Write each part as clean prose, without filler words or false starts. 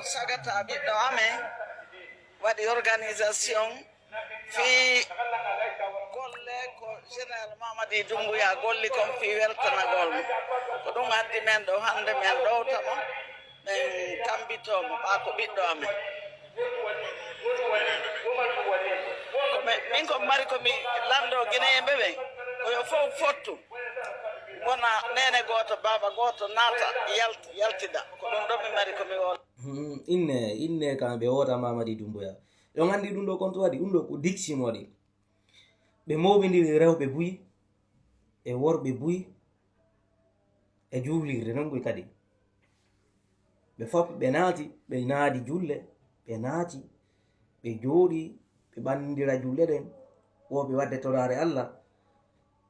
sagata ɓiɗɗo amen waɗi organisation fi golle ko général Mamadi Doumbouya golli kon fi weltanagol mo ko ɗum addi men ɗo hande men ɗowtamo ɓen tambitomo ɓa ko ɓiɗɗo amen min ko mari komi lando guinéyemɓe ɓen koyo fof fottu wona nene goto baba goto naata yaltida ko ɗum ɗo mi mari komi wol inne kamɓe wota Mamadi Doumbouya ɗon andi ɗum ɗo kon to waɗi ɗum ɗo ko diction waɗi ɓe mawɓidiri rewɓe buyi e worɓe buyi e juulirde non ɓuy kadi ɓe fof ɓe naati ɓe naadi julle ɓe naati ɓe jooɗi ɓe ɓandira julle ɗen woɓe wadde torare Allah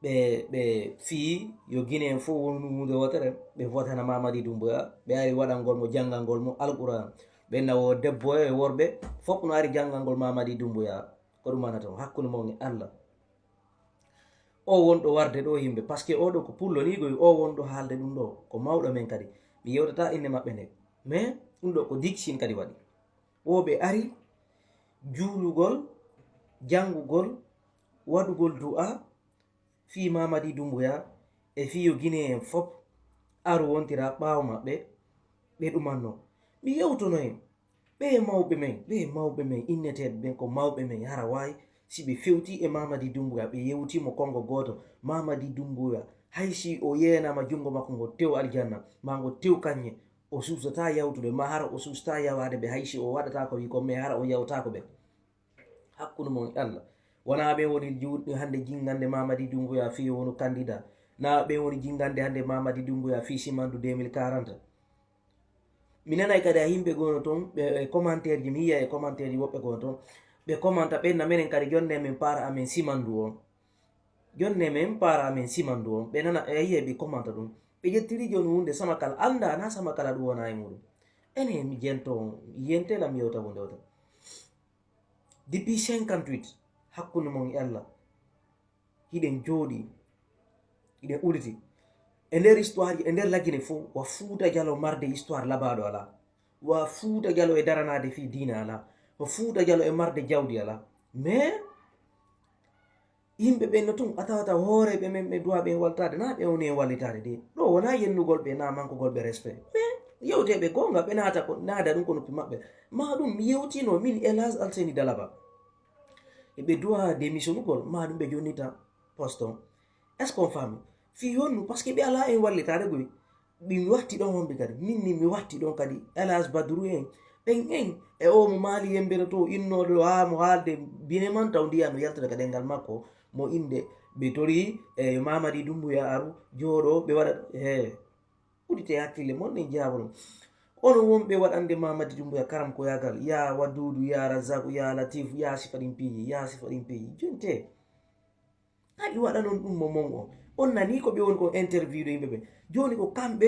ɓe fii yo Guinée fof wonu hunde wotere ɓe votana Mamadi Doumbouya ɓe ari waɗangol mo janggalngol mo alquran ɓe nawo debbo e worɓe fof no ari janggalngol Mamadi Doumbouya ko ɗum anata hakkude mon e Allah o wonɗo warde ɗo yimɓe par ce que oɗo ko pullo ni goy o wonɗo haalde ɗum ɗo ko mawɗo men kadi mi yewtata inde maɓɓe nde mais ɗum ɗo ko diction kadi waɗi woɓe ari juulugol jangugol waɗugol du'a fi Mamadi Doumbouya e fiyo Guinée en fof aru wontira ɓaawo maɓɓe ɓe ɗumanno mi yewtono en ɓe mawɓe men inneteɓe ɓen ko mawɓe men hara wawi si ɓe fewti e Mamadi Doumbouya ɓe yewtimo kongo goto Mamadi Doumbouya haysi o yenama jungo makko ngo tew aljanna ma ngo tew kanye o susata yawtude ma hara o susata yawade ɓe haysi o waɗata ko wi ko mais hara o yawtako ɓe hakkude mon Allah wona ɓe woni juuɗe hande jingande Mamadi Doumbouya fi wonu candidat na ɓe woni jingande hande Mamadi Doumbouya fi simandu 2040 mi nanay kadi a yimɓe gono toon ɓe commentaire ji mi yiya e commentaire ji woɓɓe gono toon ɓe commenta ɓenna menen kadi jonde men para amen simandu on jonde men para amen simandu on ɓe nana a yiya ɓe commenta ɗum ɓe ƴettiri joni hunde samakal anda na samakala ɗum wona e muɗum ene mi jento yentela mi yewta hunde wota depuis 58 hakkunde mon e Allah hiɗen jooɗi hiɗen uriti e nder histoire ji e nder laggine fof wa Fuuta Jallo marde histoire labaɗo ala wa Fuuta Jallo e daranade fi diina ala wa Fuuta Jallo e marde jawdi ala mais yimɓe ɓen no tun a tawata hooreɓe men ɓe duwa ɓen waltade na ɓe woni e wallitade de ɗo wona yennugol ɓe na mankugol ɓe respect mais yewteɓe gonga ɓe naata ko naada ɗum ko noppi maɓɓe ma ɗum mi yewtino min Elhadj Alseni Dalaba ɓe duwa démission ugol ma ɗum ɓe jonnita poste on est ce qu'on fami fi honnu par ce que ɓe ala en wallitade goy mi watti ɗon homɓe kadi minni mi watti ɗon kadi Elhadj Badru en ɓen en e o mo maali yembere to innoɗo ha mo haalde bine man taw ndiya no yaltude ka ɗengal makko mo inde ɓe tori e Mamadi Doumbouya aru jooɗo ɓe waɗa uɗite hakkille mon ɗen jaabo ɗum ono wonɓe waɗande Mamadi Doumbouya karam ko yagal ya Wadudu ya Razaku ya Latif ya sifa ɗin piiji jonte haɗi waɗa noon ɗum mo mon on nani ko ɓe woni ko interview ɗo yimɓe ɓe joni ko kamɓe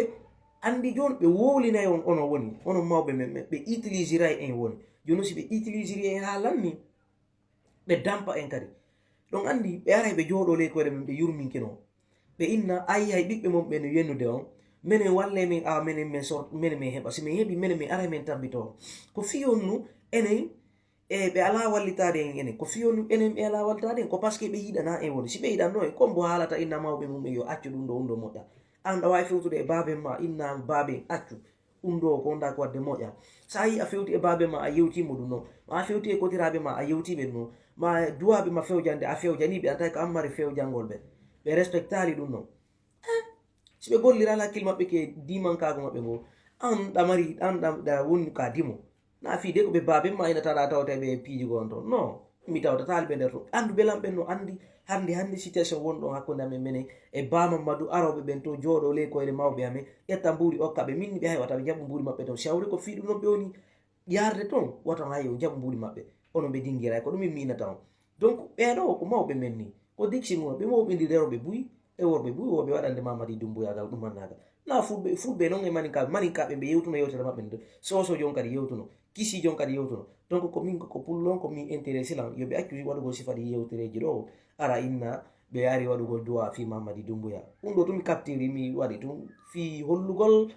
andi joni ɓe wowlinayi on ono woni ono mawɓe men ɓe utilisera en woni joni si ɓe utiliseri en ha lanni ɓe dampa en kadi ɗon andi ɓe aray ɓe jooɗo ley koyɗe men ɓe yurminkino ɓe inna ayi hay ɓiɓɓe mon ɓe no yennude on minen walle min awa minen min heɓa si min heeɓi minen min ara min tambito ko fiyon nu enen e ɓe ala wallitade en enen ko fiyon nu enen ɓe ala wallitade en ko par ce que ɓe yiɗana en woni si ɓe yiɗanno en comme bo haalata inna mawɓe mum yo accu ɗum ɗo ɗum ɗo moƴƴa an ɗa wawi fewtude e baben ma inna baben accu ɗum ɗo ko wonda ko wadde moƴƴa sa yi a fewti e baben ma a yewtimo ɗum noon ma a fewti e kotiraɓe ma a yewtiɓe ɗum noon ma duwaɓe ma fewjande a fewjaniɓe an tawi ko ammari fewjangol ɓe respectali ɗum noon si ɓe gollira hakkille maɓɓe ke dimankago maɓɓe ngo an ɗamari an ɗa woni ka dimo na fi de ko ɓe baben ma inataɗa tawta ɓe piiji gon toon non mi tawtatali ɓe nder toon andu belam ɓen no andi hande situation wonɗon hakkude amen menen e Ba Mamadou aroɓe ɓen to jooɗo ley koyɗe mawɓe amen ƴetta mbuuri okkaɓe minni ɓe hay wata ɓe jaɓu mbuuri maɓɓe toon sawri ko fi ɗum noon ɓe woni yarde toon watan hay o jaɓu mbuuri maɓɓe onon ɓe dinguira ko ɗum mi inata on donc ɓeɗo ko mawɓe men ni ko diction o ɓe mawɓe rewɓe buyi e worɓe buyi woɓe waɗande Mamadi Doumbouya gal ɗumannagal na fulɓe noon e maninkaɓe ɓe yewtuno yewtere maɓɓe nde soso jon kadi yewtuno kisi jon kadi yewtuno donc ko min ko pullon ko min intéressé lan yoɓe accu waɗugol sifaɗi yewtereji ɗo ara inna ɓe ari waɗugol duwa fi Mamadi Doumbouya ɗum ɗo tumi captiri mi waɗi tum fi hollugol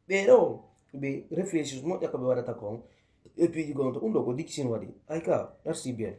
ɓeɗo be réfléchir moƴƴa ko ɓe waɗata kon et puis gonto ɗum ɗo ko diction waɗi ay ka merci bien